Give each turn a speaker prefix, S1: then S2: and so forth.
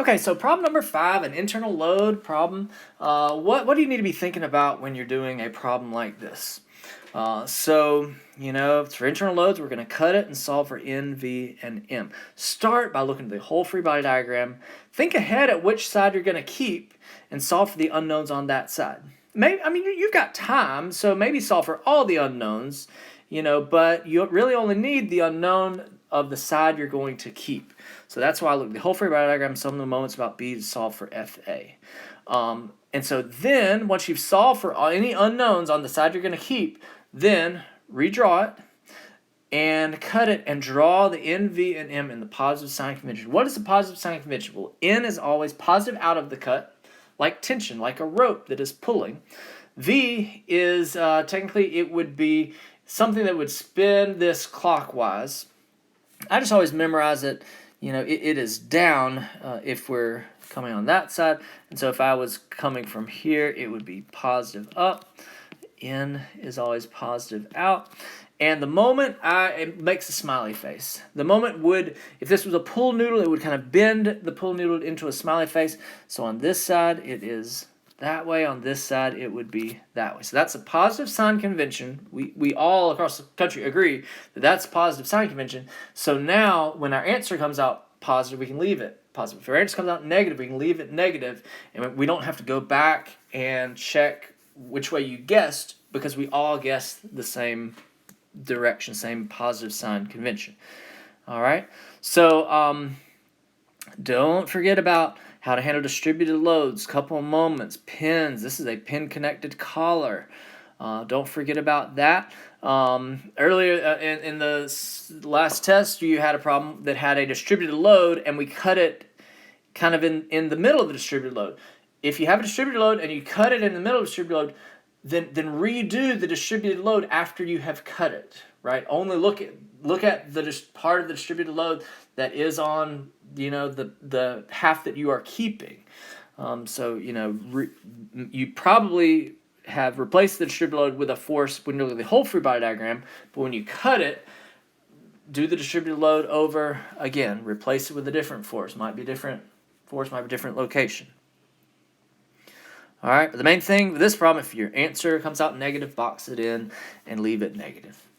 S1: Okay, so problem number 5, an internal load problem. What do you need to be thinking about when you're doing a problem like this? For internal loads, we're going to cut it and solve for N, V, and M. Start by looking at the whole free body diagram. Think ahead at which side you're going to keep and solve for the unknowns on that side. You've got time, so maybe solve for all the unknowns, but you really only need the unknown of the side you're going to keep. So that's why I look at the whole free body diagram, sum of the moments about B to solve for FA. And so then, once you've solved for any unknowns on the side you're going to keep, then redraw it and cut it and draw the N, V, and M in the positive sign convention. What is the positive sign convention? Well, N is always positive out of the cut, like tension, like a rope that is pulling. V is, technically, it would be something that would spin this clockwise. I just always memorize it. It is down if we're coming on that side. And so if I was coming from here, it would be positive up. N is always positive out. And the moment it makes a smiley face. The moment would, if this was a pool noodle, it would kind of bend the pool noodle into a smiley face. So on this side, it is that way. On this side, it would be that way. So that's a positive sign convention. We all across the country agree that that's a positive sign convention. So now when our answer comes out positive, we can leave it positive. If our answer comes out negative, we can leave it negative. And we don't have to go back and check which way you guessed because we all guessed the same direction, same positive sign convention. All right? So don't forget about how to handle distributed loads, couple of moments, pins. This is a pin-connected collar. Don't forget about that. Earlier in the last test, you had a problem that had a distributed load, and we cut it kind of in the middle of the distributed load. If you have a distributed load and you cut it in the middle of the distributed load, then redo the distributed load after you have cut it, right? Only look at the part of the distributed load that is on the half that you are keeping. You probably have replaced the distributed load with a force when you look at the whole free body diagram, but when you cut it, do the distributed load over again. Replace it with a different force. Might be different force, might be different location. All right, but the main thing with this problem, if your answer comes out negative, box it in and leave it negative.